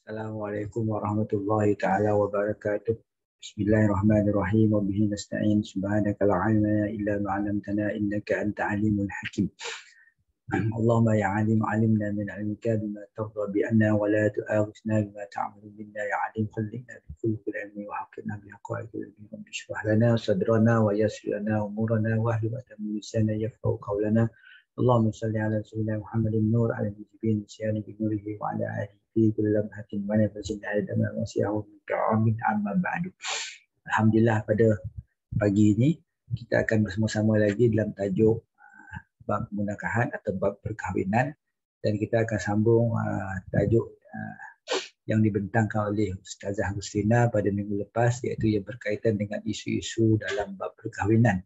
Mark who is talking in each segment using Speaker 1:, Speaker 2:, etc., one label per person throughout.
Speaker 1: Assalamualaikum warahmatullahi taala wabarakatuh. Bismillahirrahmanirrahim. Wa bihi nasta'in. Subhanaka la ilma lana illa ma 'allamtana innaka anta alimul hakim. Allahumma ya alim 'allimna min 'ilmika bima tarda bi anna wa la tu'akhidhna bima ta'malu minna ya alim khallina bi kulli ilmi wa haqqina bi aqwaidil ilmi ishrah lana sadrana wa yassir lana umurana wa hlul 'uqdatam min lisani yafqahu qawlana. Allahumma salli ala sayyidina Muhammadin nur ala al-mujibin siyani bi nurihi wa ala alihi fi kulli lamhatin wa nafasin adama wasi'ahu min amma ba'du. Alhamdulillah, pada pagi ini kita akan bersama-sama lagi dalam tajuk bab munakahat atau bab perkahwinan, dan kita akan sambung tajuk yang dibentangkan oleh Ustazah Huslina pada minggu lepas, iaitu yang berkaitan dengan isu-isu dalam bab perkahwinan.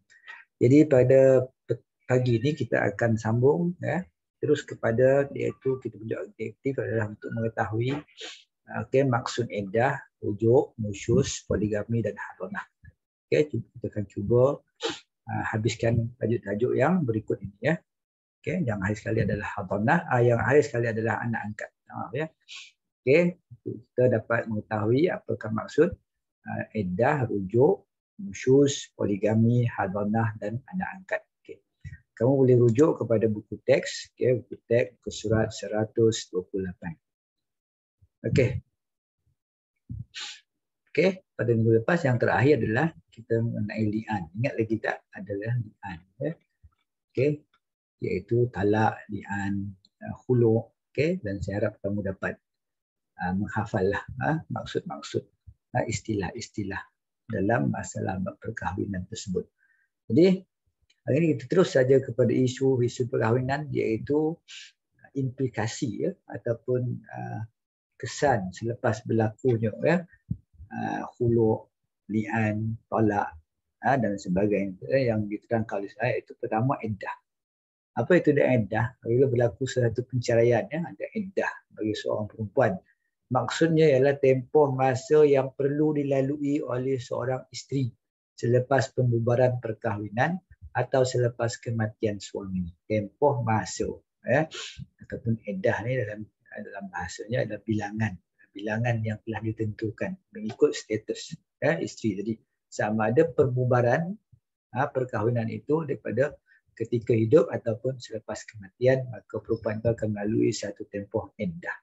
Speaker 1: Jadi pada pagi ini kita akan sambung terus kepada, iaitu kita punya objektif adalah untuk mengetahui maksud iddah, rujuk, nusyuz, poligami dan hadonah. Kita akan cuba habiskan tajuk-tajuk yang berikut ini yang akhir sekali adalah hadonah, yang akhir sekali adalah anak angkat. Kita dapat mengetahui apakah maksud iddah, rujuk, nusyuz, poligami, hadonah dan anak angkat. Kamu boleh rujuk kepada buku teks, buku teks ke surat 128. Pada minggu lepas yang terakhir adalah kita mengenai li'an. Ingat lagi tak? Adalah li'an. Iaitu talak, li'an, khulu'. Dan saya harap kamu dapat menghafal maksud-maksud istilah-istilah dalam masalah perkahwinan tersebut. Jadi hari ini kita terus saja kepada isu perkahwinan, iaitu implikasi ataupun kesan selepas berlakunya khulu', li'an, talak dan sebagainya yang diterangkan oleh saya. Itu pertama iddah. Apa itu iddah? Apabila berlaku satu penceraian, ada iddah bagi seorang perempuan. Maksudnya ialah tempoh masa yang perlu dilalui oleh seorang isteri selepas pembubaran perkahwinan atau selepas kematian suami. Tempoh masa ataupun iddah ni dalam bahasanya adalah bilangan yang telah ditentukan mengikut status isteri. Jadi sama ada perbubaran perkahwinan itu daripada ketika hidup ataupun selepas kematian, maka perempuan itu akan melalui satu tempoh iddah,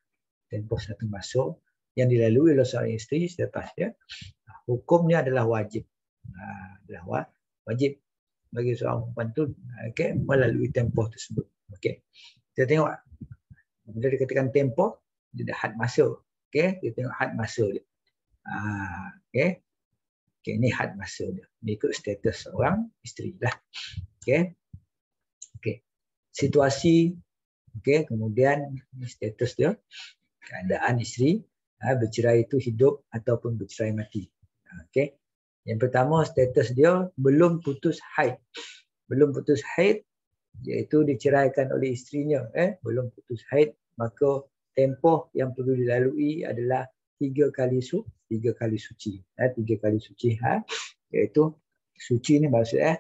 Speaker 1: tempoh satu masa yang dilalui oleh seorang isteri selepasnya. Hukumnya adalah wajib, wajib bagi seorang perempuan itu melalui tempoh tersebut. Kita tengok bila dikatakan tempoh, dia ada had masa. Kita tengok had masa dia. Ini had masa dia mengikut status seorang isteri lah. Situasi, kemudian status dia, keadaan isteri bercerai itu hidup ataupun bercerai mati. Yang pertama, status dia belum putus haid. Belum putus haid, iaitu diceraikan oleh isterinya, belum putus haid, maka tempoh yang perlu dilalui adalah 3 kali suci. 3 kali suci, iaitu suci ni maksudnya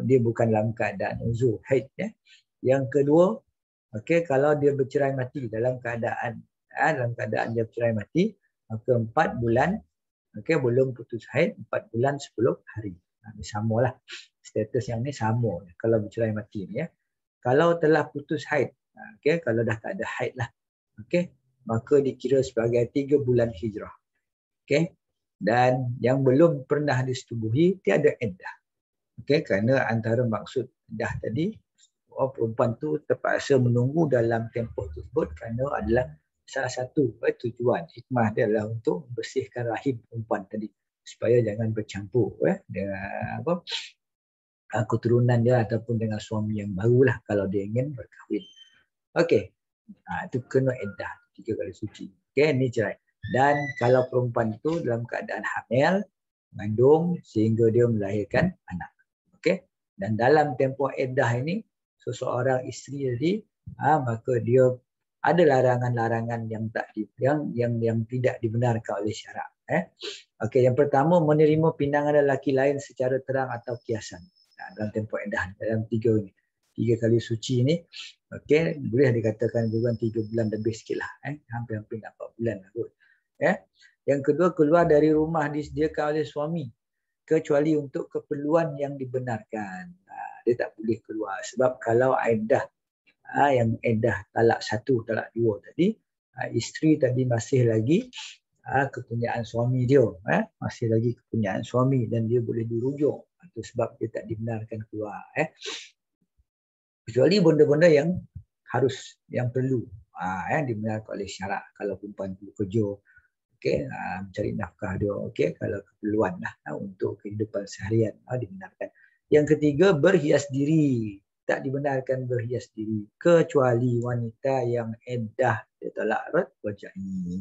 Speaker 1: dia bukan dalam keadaan uzur haid. Yang kedua, kalau dia bercerai mati dalam keadaan dia bercerai mati, maka 4 bulan belum putus haid, 4 bulan 10 hari. Samalah. Status yang ni sama kalau bercerai mati ni. Kalau telah putus haid, kalau dah tak ada haid lah, maka dikira sebagai 3 bulan hijrah. Dan yang belum pernah disetubuhi tiada iddah. Kerana antara maksud iddah tadi, perempuan tu terpaksa menunggu dalam tempoh tersebut kerana adalah salah satu tujuan hikmah dia adalah untuk bersihkan rahim perempuan tadi supaya jangan bercampur dengan keturunan dia ataupun dengan suami yang barulah kalau dia ingin berkahwin. Itu kena iddah 3 kali suci. Ini cerai. Dan kalau perempuan itu dalam keadaan hamil, mengandung sehingga dia melahirkan anak. Dan dalam tempoh iddah ini, seseorang isteri tadi, maka dia ada larangan-larangan yang tidak dibenarkan oleh syarak. Yang pertama, menerima pinangan lelaki lain secara terang atau kiasan. Dalam tempoh iddah, dalam 3 kali suci ini, boleh dikatakan bukan 3 bulan lebih sikit lah, hampir 4 bulan lah kot. Ya. Yang kedua, keluar dari rumah disediakan oleh suami kecuali untuk keperluan yang dibenarkan. Dia tak boleh keluar sebab kalau iddah yang iddah talak 1, talak 2 tadi, isteri tadi masih lagi kepunyaan suami dia, masih lagi kepunyaan suami dan dia boleh dirujuk. Itu sebab dia tak dibenarkan keluar. Kecuali benda-benda yang harus, yang perlu, yang dibenarkan oleh syarak. Kalau perempuan perlu kerja, mencari nafkah dia, kalau keperluan lah untuk kehidupan seharian, dibenarkan. Yang ketiga, berhias diri. Tak dibenarkan berhias diri kecuali wanita yang iddah talak raj'i.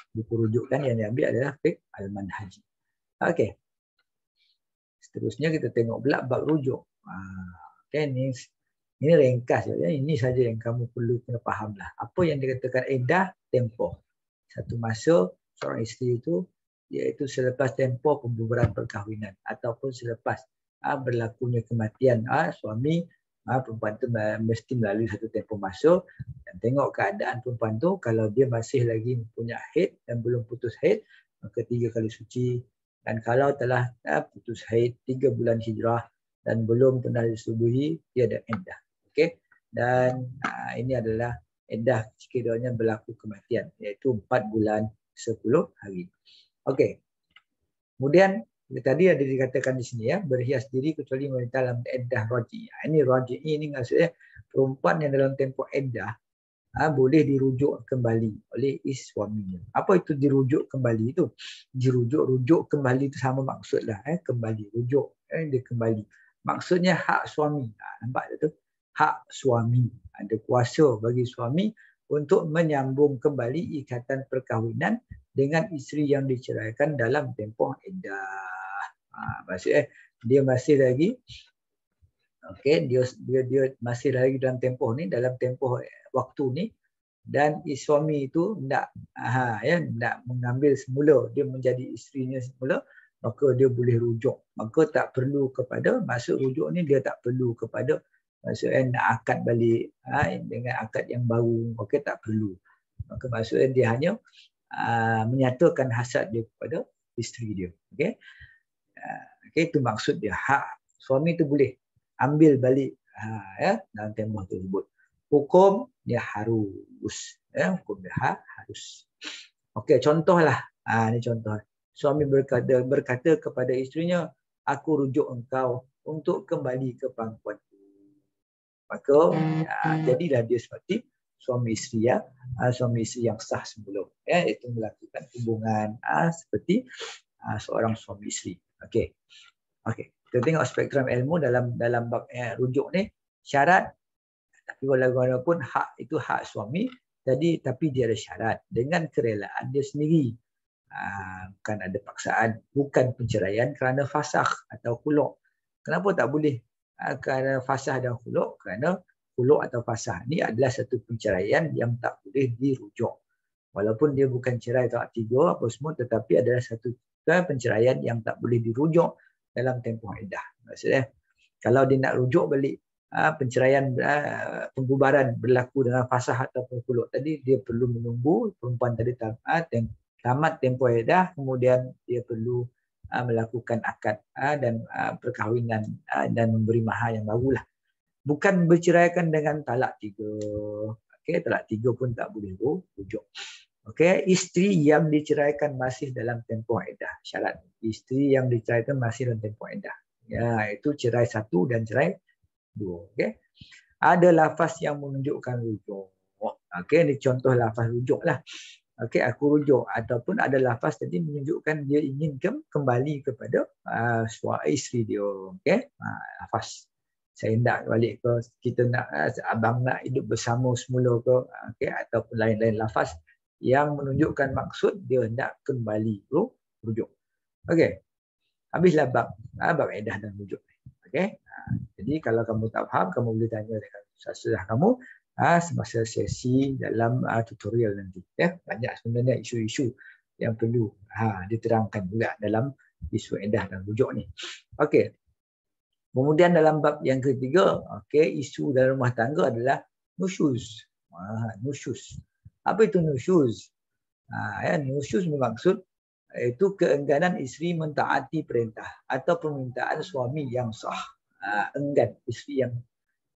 Speaker 1: Buku rujukan yang diambil adalah Fiqh Al-Manhaji. Seterusnya kita tengok pula bab rujuk. Ini ringkas saja. Ini saja yang kamu perlu kena fahamlah. Apa yang dikatakan iddah, tempoh. Satu masa seorang isteri itu, iaitu selepas tempoh pembubaran perkahwinan ataupun selepas berlakunya kematian suami, perempuan itu mesti melalui satu tempoh masa dan tengok keadaan perempuan itu. Kalau dia masih lagi punya haid dan belum putus haid, maka 3 kali suci. Dan kalau telah putus haid 3 bulan hijrah dan belum pernah disubuhi, dia ada iddah. Dan ini adalah iddah sekiranya berlaku kematian, iaitu 4 bulan 10 hari. Kemudian tadi ada dikatakan di sini, berhias diri kecuali wanita dalam iddah raj'i. Ini raj'i ini maksudnya perempuan yang dalam tempoh iddah boleh dirujuk kembali oleh suaminya. Apa itu dirujuk kembali itu? Rujuk kembali itu sama maksudlah, kembali, rujuk, dia kembali. Maksudnya hak suami. Nampak tu? Hak suami. Ada kuasa bagi suami untuk menyambung kembali ikatan perkahwinan dengan isteri yang diceraikan dalam tempoh iddah. Maksudnya dia masih lagi dia masih lagi dalam tempoh ni, dalam tempoh waktu ni, dan suami itu nak mengambil semula, dia menjadi isterinya semula, maka dia boleh rujuk. Maka tak perlu kepada, maksud rujuk ni dia tak perlu kepada maksudnya nak akad balik dengan akad yang baru, tak perlu. Maka maksudnya dia hanya menyatakan hasad dia kepada isteri dia. Itu maksud dia. Hak suami itu boleh ambil balik dalam tempoh tersebut. Hukum dia harus, hukum dia harus. Contohlah, ini contoh. Suami berkata kepada isterinya, aku rujuk engkau untuk kembali ke pangkuanku. Maka jadilah dia seperti suami isteri, suami isteri yang sah sebelum, itu melakukan hubungan seperti seorang suami isteri. Kita tengok spektrum ilmu dalam bab rujuk ni. Syarat, tapi walaupun hak itu hak suami tadi, tapi dia ada syarat dengan kerelaan dia sendiri. Bukan ada paksaan, bukan penceraian kerana fasakh atau khulu'. Kenapa tak boleh kerana fasakh dan khulu'? Kerana khulu' atau fasakh ni adalah satu penceraian yang tak boleh dirujuk. Walaupun dia bukan cerai talak 3 apa semua, tetapi adalah satu penceraian yang tak boleh dirujuk dalam tempoh iddah. Maksudnya kalau dia nak rujuk balik penceraian, pembubaran berlaku dengan fasakh ataupun khulu' tadi, dia perlu menunggu perempuan tadi tamat tempoh iddah, kemudian dia perlu melakukan akad dan perkahwinan dan memberi mahar yang barulah. Bukan berceraikan dengan talak 3. Talak 3 pun tak boleh rujuk. Isteri yang diceraikan masih dalam tempoh iddah. Syarat isteri yang diceraikan masih dalam tempoh iddah. Itu cerai 1 dan cerai 2. Ada lafaz yang menunjukkan rujuk. Ini contoh lafaz rujuk lah. Aku rujuk, ataupun ada lafaz tadi menunjukkan dia ingin kembali kepada isteri dia. Lafaz saya nak balik ke, kita nak, abang nak hidup bersama semula ke, ataupun lain-lain lafaz yang menunjukkan maksud dia nak kembali rujuk. Habislah bab iddah dan rujuk. Jadi kalau kamu tak faham, kamu boleh tanya dengan ustaz kamu semasa sesi dalam tutorial nanti. Banyak sebenarnya isu-isu yang perlu diterangkan juga dalam isu iddah dan rujuk ni. Kemudian dalam bab yang ketiga, isu dalam rumah tangga adalah nusyuz. Nusyuz. Apa itu nusyuz? Ya, nusyuz bermaksud itu keengganan isteri mentaati perintah atau permintaan suami yang sah. Enggan isteri yang,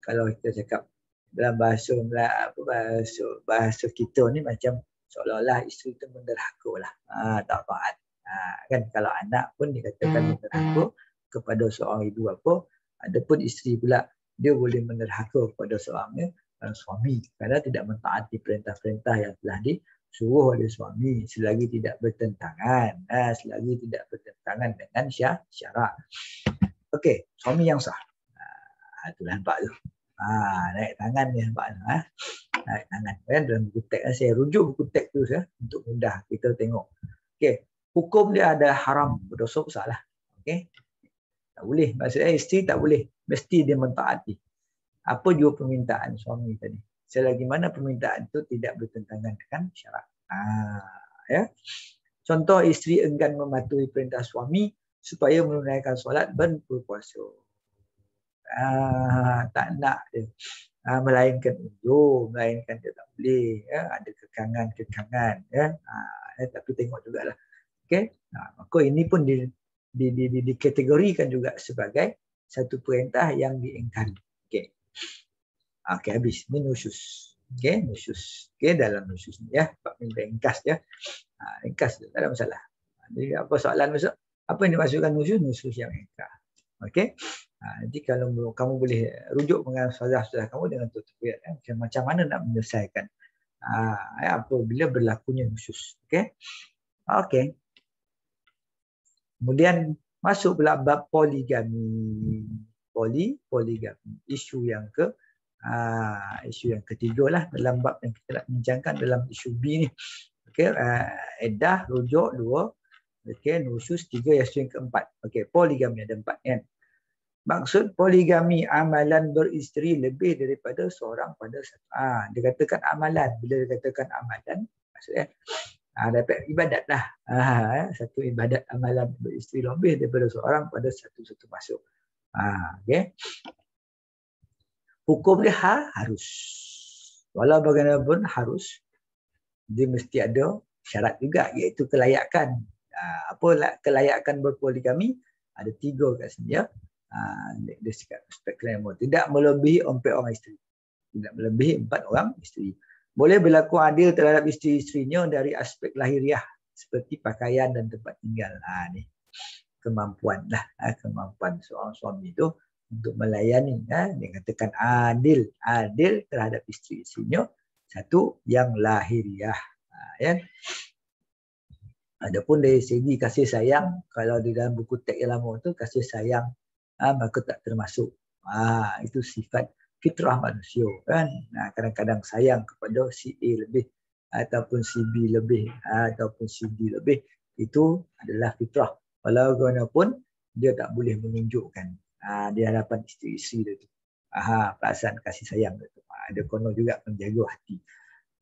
Speaker 1: kalau kita cakap dalam bahasa bahasa kita ni macam seolah-olah isteri itu menderhaka lah, tak taat. Kan kalau anak pun dikatakan menderhaka kepada seorang ibu apa, adapun isteri pula dia boleh menderhaka kepada seorang suami kerana tidak mentaati perintah-perintah yang telah disuruh oleh suami selagi tidak bertentangan dengan syarak. Okey, suami yang sah. Itulah nampak tu. Naik tangan ni nampak tu. Naik tangan. Kan dalam buku teks saya rujuk buku teks tu untuk mudah kita tengok. Okey, hukum dia ada haram, berdosa besar lah. Okey. Tak boleh, maksudnya isteri tak boleh, mesti dia mentaati apa juga permintaan suami tadi. Selagi mana permintaan itu tidak bertentangan dengan syarak. Ya. Contoh, isteri enggan mematuhi perintah suami supaya menunaikan solat dan berpuasa. Tak nak dia. Melainkan uzur, melainkan dia tak boleh. Ya. Ada kekangan-kekangan. Ya. Tapi tengok jugalah. Okay. Maka ini pun dikategorikan juga sebagai satu perintah yang diingkari. Okay. Okay, habis. Ini nusyuz. Okay, nusyuz. Okay, dalam nusyuz ni ya. Ringkas ya. Ringkas, tak ada masalah. Jadi apa soalan masuk? Apa yang dimasukkan nusyuz? Nusyuz yang ingkar. Okay. Nanti kalau kamu boleh rujuk dengan saudara-saudara kamu dengan tutup ayat. Macam mana nak menyelesaikan apabila berlakunya nusyuz. Okay. Okay. Kemudian masuk pula bab poligami. Poligami. Isu yang ketiga lah dalam bab yang kita nak bincangkan dalam isu B ni. Okey, iddah, rujuk 2. Okey, nusyuz 3, isu yang keempat. Okey, poligami ada 4 kan. Maksud poligami amalan beristeri lebih daripada seorang pada satu. Dikatakan amalan. Bila dikatakan amalan, maksudnya dapat ibadat lah. Satu ibadat amalan beristeri lebih daripada seorang pada satu masuk. Okey. Hukum dia harus. Walau bagaimanapun harus. Dia mesti ada syarat juga, iaitu kelayakan. Apa kelayakan berpoligami? Ada 3 kat sini ya. Dia cakap aspek kelima. Tidak melebihi 4 orang isteri. Tidak melebihi 4 orang isteri. Boleh berlaku adil terhadap isteri-isterinya dari aspek lahiriah seperti pakaian dan tempat tinggal. Ni kemampuan lah. Kemampuan seorang suami itu untuk melayani, dikatakan adil terhadap isteri-isterinya. Satu yang lahiriah. Ya. Adapun dari segi kasih sayang, kalau di dalam buku teks yang lama tu kasih sayang maka tak termasuk. Itu sifat fitrah manusia kan. Kadang-kadang sayang kepada si A lebih ataupun si B lebih ataupun si D lebih, itu adalah fitrah. Walau bagaimanapun dia tak boleh menunjukkan di hadapan isteri-isteri itu perasaan kasih sayang itu. Ada kono juga menjaga hati.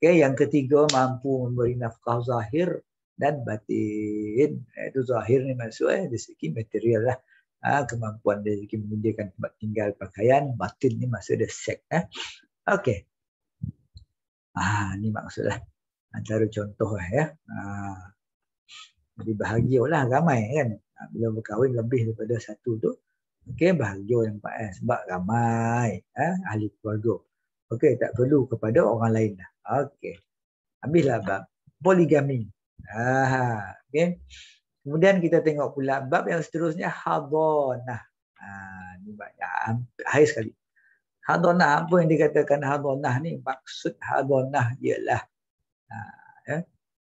Speaker 1: Okey, yang ketiga mampu memberi nafkah zahir dan batin. Itu zahir ni maksud dari segi material lah. Kemampuan dari segi menyediakan tempat tinggal, pakaian. Batin ni maksud dia seks. Okey. Ni maksudlah antara contoh ya. Jadi bahagialah ramai kan. Bila berkahwin lebih daripada satu tu. Okey, bahagia yang sebab ramai ahli keluarga. Okey, tak perlu kepada orang lain dah. Okey. Habislah bab poligami. Okey. Kemudian kita tengok pula bab yang seterusnya hadanah. Ni banyak akhir sekali. Hadanah, apa yang dikatakan hadanah ni? Maksud hadanah ialah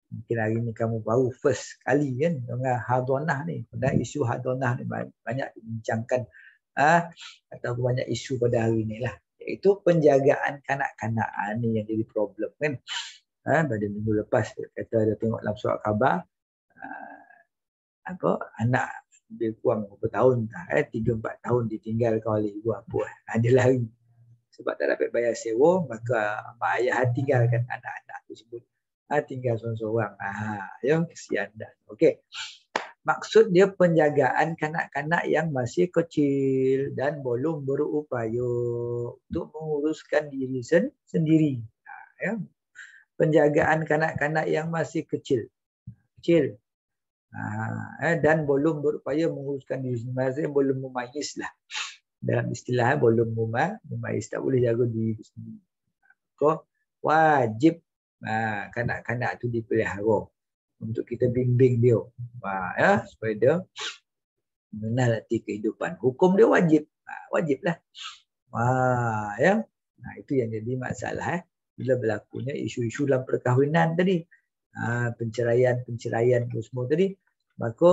Speaker 1: mungkin hari ni kamu baru first kali kan dengan hadanah ni. Dan isu hadanah ni banyak dibincangkan atau banyak isu pada hari ni lah. Iaitu penjagaan kanak-kanak ni yang jadi problem kan. Pada minggu lepas kata ada tengok dalam surat khabar anak lebih kurang berapa tahun 3-4 tahun ditinggalkan oleh ibu bapa. Dia lari sebab tak dapat bayar sewa, maka mak ayah tinggalkan anak-anak tersebut. Tinggal seorang-seorang. Ya, kesian dah. Okey. Maksud dia penjagaan kanak-kanak yang masih kecil dan belum berupaya untuk menguruskan diri sendiri. Ya. penjagaan kanak-kanak yang masih kecil. Dan belum berupaya menguruskan diri sendiri, belum memayis lah. Dalam istilah belum memayis, tak boleh jaga diri sendiri. Kau wajib kanak-kanak tu dipelihara untuk kita bimbing dia, supaya dia mengenal arti kehidupan. Hukum dia wajib, wajiblah. Itu yang jadi masalah bila berlakunya isu-isu dalam perkahwinan tadi, penceraian tu semua tadi, maka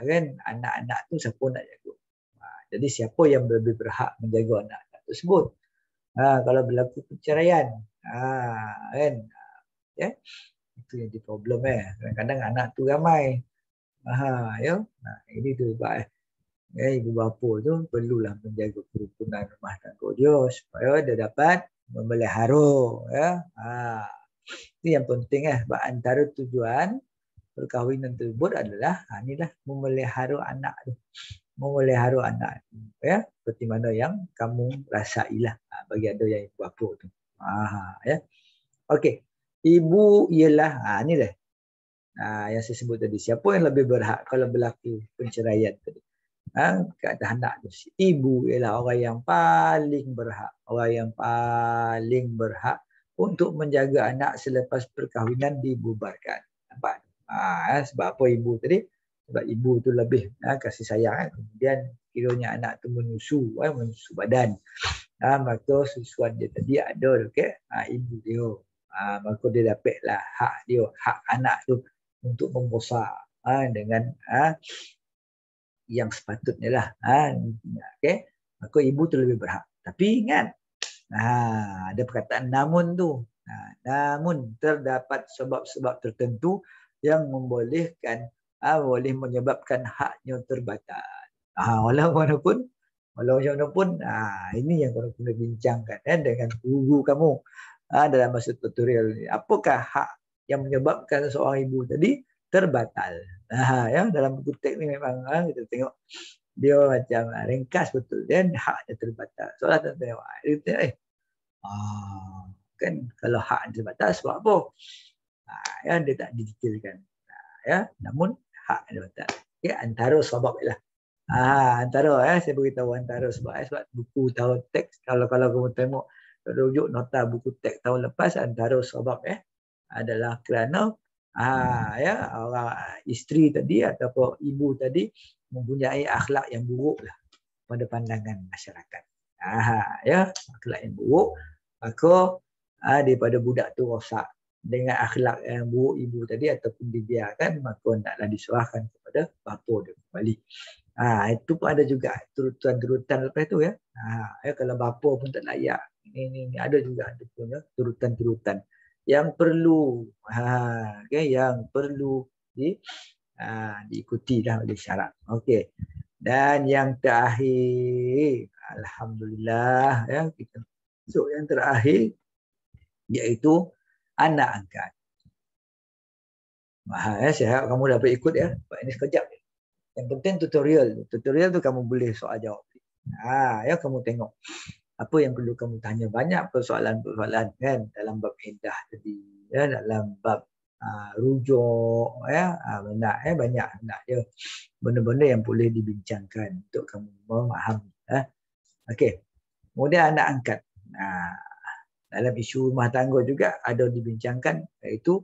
Speaker 1: kan anak-anak tu siapa nak jaga? Jadi siapa yang lebih berhak menjaga anak-anak tersebut? Kalau berlaku perceraian, kan, itu yang jadi problem. Kadang-kadang anak tu ramai, ini tu sebab ibu bapa tu perlulah menjaga kerukunan rumah tangga dia supaya dia dapat memelihara. Itu yang penting. Sebab antara tujuan perkahwinan tersebut adalah inilah memelihara anak tu. Memelihara anak tu, seperti mana yang kamu rasailah bagi ada yang ibu bapa tu. Okey. Ibu ialah ni dah. Yang saya sebut tadi, siapa yang lebih berhak kalau berlaku perceraian tadi? Kat anak tu. Ibu ialah orang yang paling berhak. Orang yang paling berhak untuk menjaga anak selepas perkahwinan dibubarkan. Nampak? Sebab apa ibu tadi? Sebab ibu tu lebih kasih sayang. Kemudian kiranya anak tu menyusu badan. Maka susuan dia tadi ada ibu dia. Maka dia dapatlah hak dia, hak anak tu untuk membesar dengan yang sepatutnya lah. Maka ibu tu lebih berhak. Tapi ingat, ada perkataan namun tu. Namun terdapat sebab-sebab tertentu yang membolehkan, boleh menyebabkan haknya terbatal. Walau macam mana pun, ini yang korang kena bincangkan dengan guru kamu dalam masa tutorial ni. Apakah hak yang menyebabkan seorang ibu tadi terbatal? Dalam buku teks ni memang kita tengok dia macam ringkas betul, dan haknya terbatal. Soalan tak tengok. Kan kalau hak terbatal sebab apa? Dia tak didetailkan. Namun hak terbatal. Antara sebab ialah antara saya beritahu antara sebab buku tahun teks, kalau kamu tengok rujuk nota buku teks tahun lepas, antara sebab adalah kerana orang isteri tadi ataupun ibu tadi mempunyai akhlak yang buruk lah pada pandangan masyarakat. Akhlak yang buruk, maka daripada budak tu rosak dengan akhlak yang buruk ibu tadi ataupun dibiarkan, maka naklah diserahkan kepada bapa dia kembali. Itu pun ada juga turutan-turutan lepas tu kalau bapa pun tak layak, ini ada juga punya turutan-turutan yang perlu yang perlu diikuti dah oleh syarak. Okey. Dan yang terakhir, alhamdulillah kita masuk yang terakhir, iaitu anak angkat. Saya harap kamu dapat ikut sebab ini sekejap. Yang penting tutorial tu kamu boleh soal jawab. Kamu tengok apa yang perlu kamu tanya, banyak persoalan-persoalan kan dalam bab iddah tadi, dalam bab rujuk, banyak dia benda-benda yang boleh dibincangkan untuk kamu memahami. Okey. Kemudian anak angkat. Dalam isu rumah tangga juga ada dibincangkan, iaitu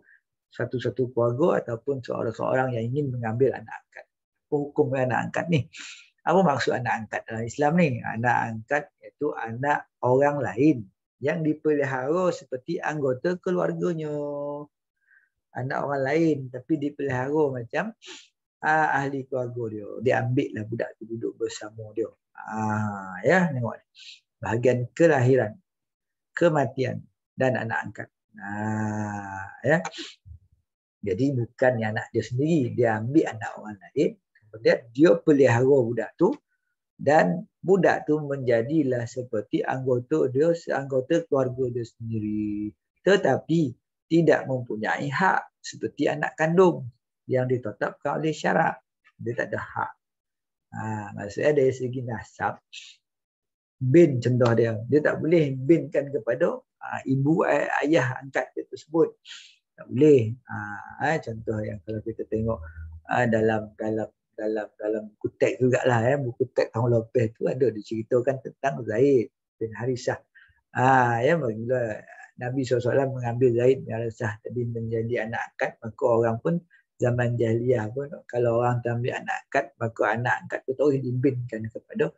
Speaker 1: satu-satu keluarga ataupun seorang-seorang yang ingin mengambil anak angkat. Apa hukum anak angkat ni? Apa maksud anak angkat dalam Islam ni? Anak angkat iaitu anak orang lain yang dipelihara seperti anggota keluarganya. Anak orang lain tapi dipelihara macam ahli keluarga dia. Dia ambil lah budak tu duduk bersama dia. Tengok ni. Bahagian kelahiran, kematian dan anak angkat. Jadi bukan anak dia sendiri, dia ambil anak orang lain, kemudian dia pelihara budak tu, dan budak tu menjadilah seperti anggota keluarga dia sendiri, tetapi tidak mempunyai hak seperti anak kandung yang ditetapkan oleh syarak. Dia tak ada hak. Maksudnya dari segi nasab, bin contoh dia tak boleh binkan kepada ibu ayah angkat dia tersebut. Tak boleh. Contoh yang kalau kita tengok dalam buku teks jugalah, buku teks tahun lepas tu ada diceritakan tentang Zaid bin Harisah. Bila Nabi SAW mengambil Zaid bin Harisah tadi menjadi anak angkat, maka orang pun zaman jahiliyah pun kalau orang ambil anak angkat, maka anak angkat tu terus dibinkan kepada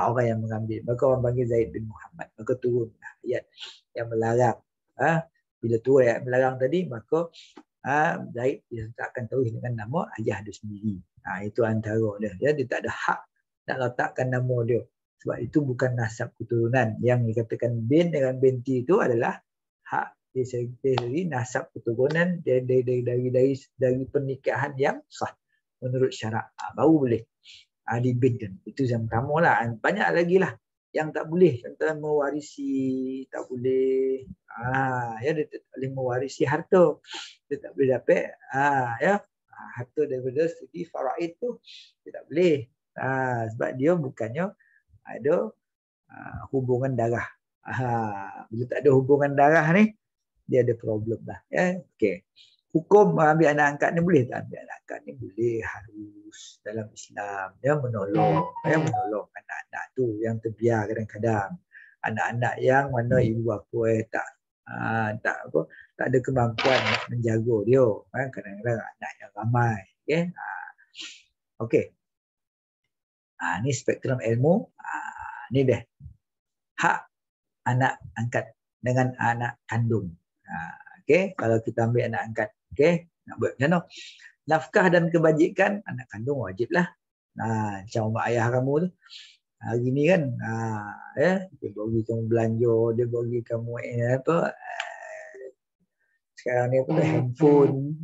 Speaker 1: orang yang mengambil. Maka orang panggil Zaid bin Muhammad. Maka turun ayat yang melarang. Bila turun ayat melarang tadi, maka Zaid diletakkan terus dengan nama ayah dia sendiri. Itu antara dia. Dia tak ada hak nak letakkan nama dia. Sebab itu bukan nasab keturunan. Yang dikatakan bin dengan binti itu adalah hak dia sendiri, nasab keturunan dari pernikahan yang sah menurut syarak. Baru boleh dibinkan. Itu yang pertama lah. Banyak lagi lah yang tak boleh. Contohnya mewarisi tak boleh. Dia tak boleh mewarisi harta. Dia tak boleh dapat harta daripada segi faraid tu. Dia tak boleh. Sebab dia bukannya ada hubungan darah. Bila tak ada hubungan darah ni, dia ada problem dah. Okey. Hukum ambil anak angkat ni boleh tak? Ambil anak angkat ni boleh, harus dalam Islam. Dia menolong anak-anak tu yang terbiar kadang-kadang. Anak-anak yang mana ibu bapa tak ada kemampuan nak menjaga dia. Kadang-kadang anak yang ramai. Okey. Ni spektrum ilmu. Ni dia. Hak anak angkat dengan anak kandung. Okey, kalau kita ambil anak angkat, okey, nak buat macam mana? Nafkah dan kebajikan anak kandung wajiblah. Macam mak ayah kamu tu. Hari ni kan, dia bagi kamu belanja, dia bagi kamu sekarang ni apa tu, handphone,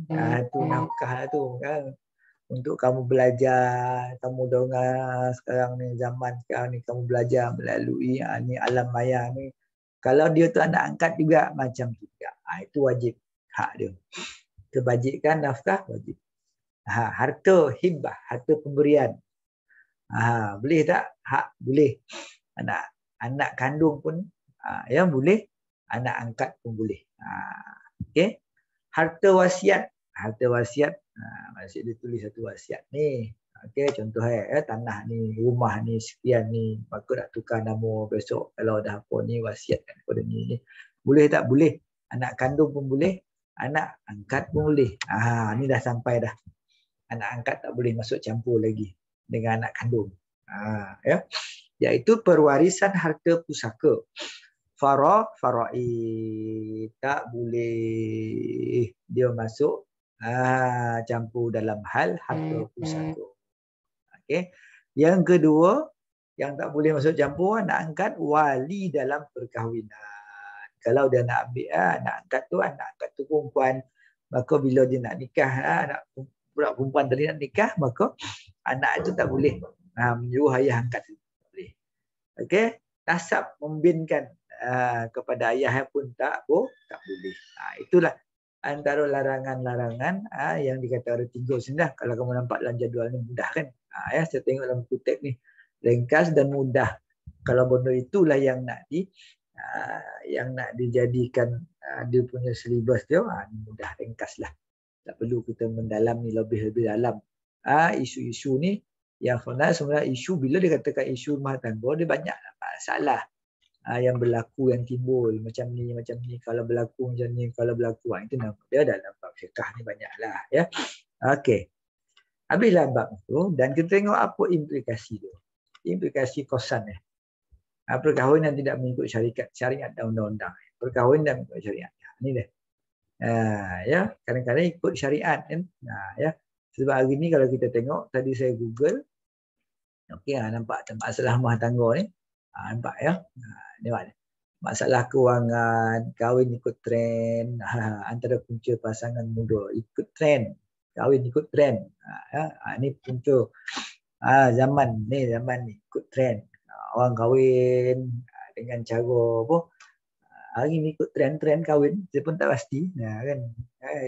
Speaker 1: tu nafkah tu kan. Untuk kamu belajar, kamu dengar sekarang ni, zaman sekarang ni kamu belajar melalui ni alam maya ni. Kalau dia tu anak angkat juga macam tu juga. Itu wajib hak dia. Kebajikan nafkah wajib. Harta hibah, harta pemberian. Boleh tak? Hak boleh. Anak kandung pun yang boleh, anak angkat pun boleh. Okey. Harta wasiat. Harta wasiat, maksud dia tulis satu wasiat ni. Okey, contoh tanah ni, rumah ni, sekian ni, maka nak tukar nama besok kalau dah apa ni wasiatkan kepada ni. Boleh tak? Boleh. Anak kandung pun boleh, anak angkat pun boleh. Ni dah sampai dah. Anak angkat tak boleh masuk campur lagi dengan anak kandung. Iaitu perwarisan harta pusaka. Faraid tak boleh dia masuk campur dalam hal harta pusaka. Okey. Yang kedua, yang tak boleh masuk campur, anak angkat wali dalam perkahwinan. Kalau dia nak ambil anak angkat tu perempuan, maka bila dia nak nikah, anak budak perempuan tadi nak nikah, maka anak itu tak boleh menyuruh ayah angkat itu. Tak boleh. Okey. Nasab membinkan kepada ayah pun tak boleh. Itulah antara larangan-larangan yang dikata ada 3 sebenarnya. Kalau kamu nampak dalam jadual ni mudah kan? Saya tengok dalam buku teks ni ringkas dan mudah. Kalau benda itulah yang nak dijadikan dia punya silibus dia, mudah, ringkaslah. Tak perlu kita mendalami lebih dalam. Isu-isu ni yang sebenarnya isu, bila dikatakan isu rumah tangga, dia banyak masalah yang berlaku, yang timbul macam ni, kalau berlaku macam ni, kalau berlaku itu nama dia dalam bab fiqh ni banyaklah ya. Okey. Habislah bab tu dan kita tengok apa implikasi dia. Implikasi kosan ni. Perkahwinan tidak mengikut syariat dan undang-undang. Perkahwinan dan mengikut syariat. Ni dia. Ya, kadang-kadang ikut syariat kan. Ya. Sebab hari ni kalau kita tengok, tadi saya Google, okey, nampak masalah rumah tangga ni. Nampak ya. Masalah kewangan, kahwin ikut trend, antara punca pasangan muda ikut trend, kahwin ikut trend. Ni punca zaman ni ikut trend. Orang kahwin dengan cara apa? Hari ni ikut trend kahwin, saya pun tak pasti. Kan?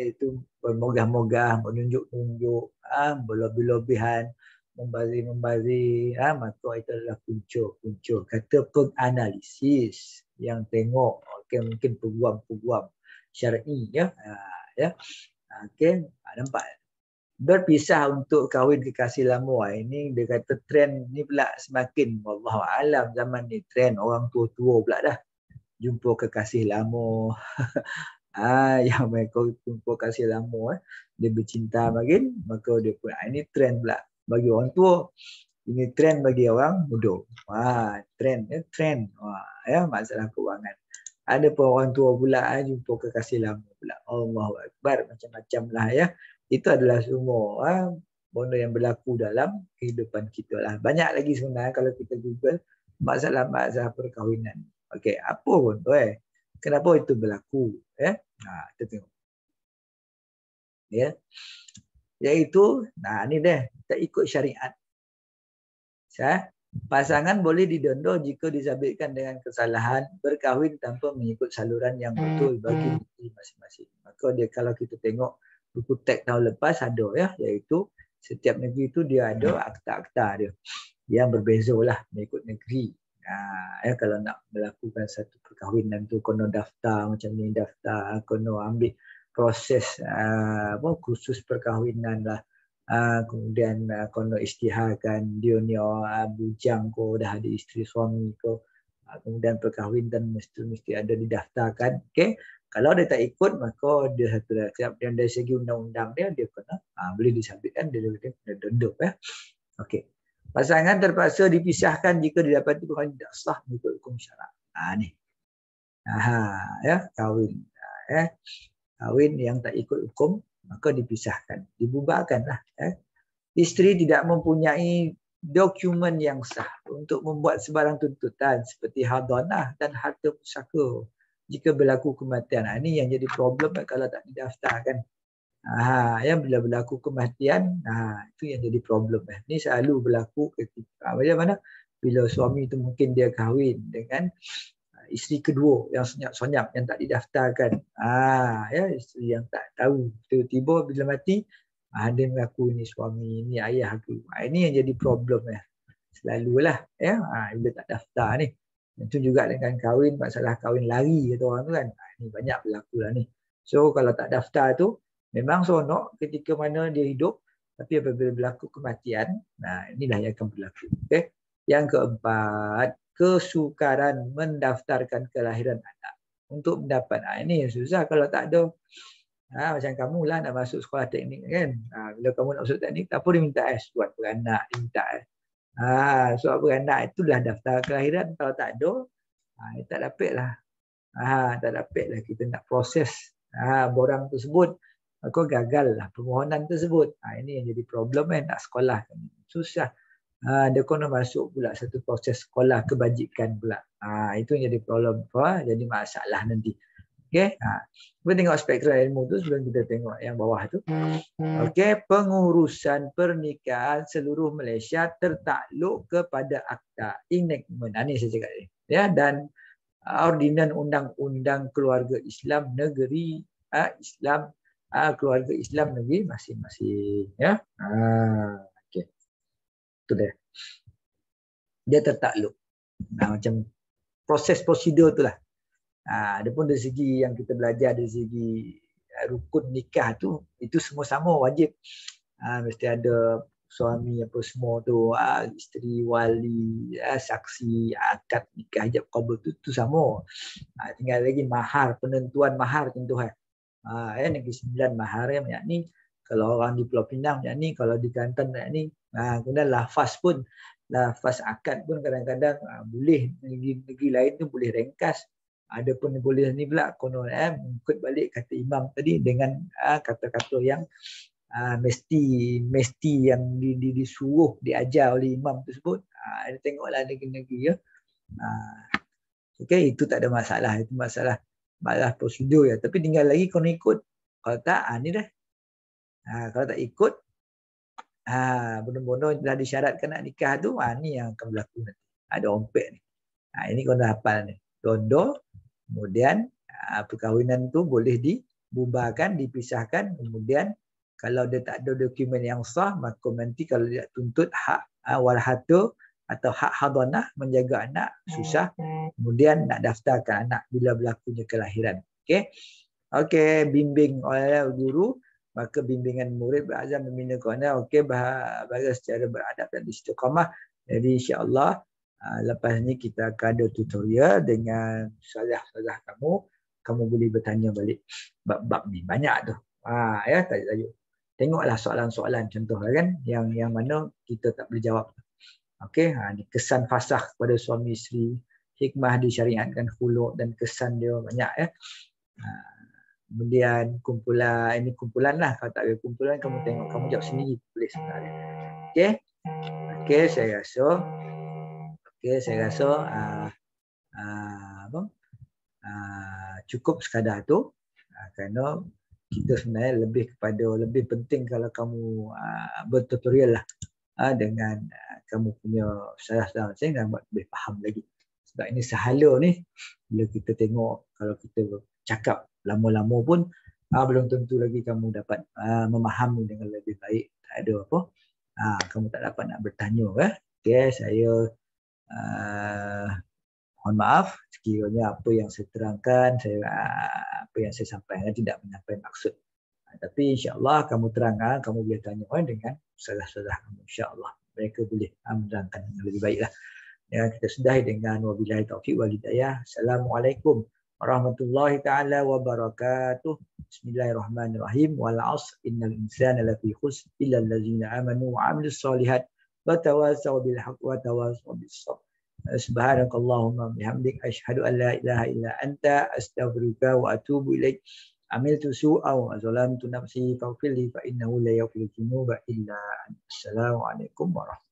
Speaker 1: Itu bermogah-mogah, menunjuk-nunjuk, berlebih-lebihan, membazir, maka itu adalah punca kata penganalisis yang tengok mungkin peguam syar'i ya. Okey, nampak. Berpisah untuk kahwin kekasih lama. Ini dia kata trend ni pula semakin wallahu alam zaman ni trend orang tua-tua pula dah jumpa kekasih lama. Yang mereka jumpa kasih lama dia bercinta makin, maka dia pun ini trend pula bagi orang tua. Ini trend bagi orang muda. Trend. Masalah kewangan. Ada pun orang tua pula jumpa kekasih lama pula. Allahu Akbar, macam-macam lah ya. Itu adalah semua benda yang berlaku dalam kehidupan kita lah. Banyak lagi sebenarnya kalau kita Google masalah-masalah perkahwinan. Okey, apa pun tu kenapa itu berlaku kita tengok. Ya. Iaitu ni deh, tak ikut syariat. Pasangan boleh didenda jika disabitkan dengan kesalahan berkahwin tanpa mengikut saluran yang betul bagi negeri masing-masing. Maka dia kalau kita tengok buku teks tahun lepas ada iaitu setiap negeri itu dia ada akta-akta dia yang berbeza lah mengikut negeri. Kalau nak melakukan satu perkahwinan tu kena daftar macam ni, kena ambil proses kursus perkahwinan lah. Kemudian kena isytiharkan dia ni bujang ko dah ada isteri suami ko. Kemudian perkahwinan mesti ada didaftarkan. Okey. Kalau dia tak ikut maka dia satu dan dari segi undang-undang dia kena boleh disabitkan, dia kena denda Okey. Pasangan terpaksa dipisahkan jika didapati perkahwinan tidak sah mengikut hukum syarak. Ni. Kahwin. Kahwin yang tak ikut hukum maka dipisahkan, dibubarkanlah. Isteri tidak mempunyai dokumen yang sah untuk membuat sebarang tuntutan seperti hadhanah dan harta pusaka jika berlaku kematian. Ini yang jadi problem kalau tak didaftarkan. Bila berlaku kematian, itu yang jadi problem. Ini selalu berlaku ketika mana bila suami itu mungkin dia kahwin dengan isteri kedua yang senyap-senyap yang tak didaftarkan. Isteri yang tak tahu, tiba-tiba bila mati dia mengaku ini suami, ini ayah aku. Ini yang jadi problem selalulah bila tak daftar ni. Itu juga dengan kahwin, masalah kahwin lari kata orang tu kan. Ini banyak berlaku lah ni. So kalau tak daftar tu memang seronok ketika mana dia hidup, tapi apabila berlaku kematian, inilah yang akan berlaku. Okay? Yang keempat, kesukaran mendaftarkan kelahiran anak untuk mendapat. Ini yang susah kalau tak ada. Macam kamu lah nak masuk sekolah teknik kan. Bila kamu nak masuk teknik, apa dia minta surat beranak, dia minta surat beranak itulah daftar kelahiran. Kalau tak ada, tak dapat lah. Tak dapat lah kita nak proses borang tersebut. Maka gagal lah permohonan tersebut. Ini yang jadi problem nak sekolah. Susah. Dia kena masuk pula satu proses sekolah kebajikan pula. Itu yang jadi problem. Jadi masalah nanti. Okey. Kita tengok spektrum ilmu tu sebelum kita tengok yang bawah tu. Okey, pengurusan pernikahan seluruh Malaysia tertakluk kepada Akta Enactment. Ini saya cakap ni. Dan Ordinan Undang-Undang Keluarga Islam Negeri Islam Keluarga Islam negeri masing-masing. Okey. Itu dia. Dia tertakluk. Macam proses prosedur itulah. Adapun dari segi yang kita belajar dari segi rukun nikah tu, itu semua sama wajib. Mesti ada suami apa semua tu, isteri, wali, saksi, akad nikah, ijab qabul tu sama. Tinggal lagi mahar, penentuan mahar tentu Negeri Sembilan mahar yakni kalau orang di Pulau Pinang yakni, kalau di Kelantan yakni, kemudian lafaz pun, lafaz akad pun kadang-kadang boleh negeri lain tu boleh ringkas. Ada pun boleh ni pula konon mengikut balik kata imam tadi dengan kata-kata yang mesti yang disuruh diajar oleh imam tersebut. Tengoklah negeri-negeri okey, itu tak ada masalah. Itu masalah prosedur tapi tinggal lagi kau ikut. Kalau tak ni dah. Kalau tak ikut benar-benar dah disyaratkan nak nikah tu, ni yang akan berlaku nanti. Ada ompek ni. Ini kau dah hafal ni. Dondo, kemudian perkahwinan tu boleh dibubarkan, dipisahkan, kemudian Kalau dia tak ada dokumen yang sah, maka nanti kalau dia tuntut hak warahata atau hak hadanah menjaga anak, susah. Kemudian nak daftarkan anak bila berlakunya kelahiran. Okey. Okey, bimbing oleh guru, maka bimbingan murid berazam membina Quran. Okey, bahasa secara beradab dan istiqamah. Jadi insya-Allah lepas ni kita akan ada tutorial dengan salah kamu. Kamu boleh bertanya balik bab-bab ni. Banyak tu. Ya, tajuk-tajuk. Tengoklah soalan-soalan contohnya kan yang mana kita tak boleh jawab. Okey, ni kesan fasakh kepada suami isteri, hikmah disyariatkan khuluk dan kesan dia banyak ya. Kemudian kumpulan, ini kumpulan lah, kalau tak ada kumpulan kamu tengok, kamu jawab sendiri boleh sebenarnya. Okey. Okey, saya rasa cukup sekadar tu kerana kita sebenarnya lebih penting kalau kamu bertutorial lah dengan kamu punya salah-salah dan buat lebih faham lagi. Sebab ini sahala ni bila kita tengok, kalau kita cakap lama-lama pun belum tentu lagi kamu dapat memahami dengan lebih baik. Tak ada apa. Kamu tak dapat nak bertanya. Okey, saya mohon maaf sekiranya apa yang saya terangkan, apa yang saya sampaikan tidak menyampaikan maksud. Tapi insya-Allah kamu terangkan, kamu boleh tanya dengan salah-salah kamu, insya-Allah. Mereka boleh menerangkan yang lebih baiklah. Ya, kita sudahi dengan wabillahi taufiq wal hidayah. Assalamualaikum warahmatullahi taala wabarakatuh. Bismillahirrahmanirrahim. Wal 'asr innal insana lafi khusr illa allazina amanu wa 'amilus solihat wa tawassaw bil haqqi wa tawassaw bis sabr. Subhanakallahumma bihamdik asyhadu an la ilaha illa anta astaghfiruka wa atubu ilaik. Amiltu su'a wa zalamtu nafsi faghfir li fa innahu la yaghfiru dzunuba illa anta. Assalamualaikum warahmatullahi wabarakatuh.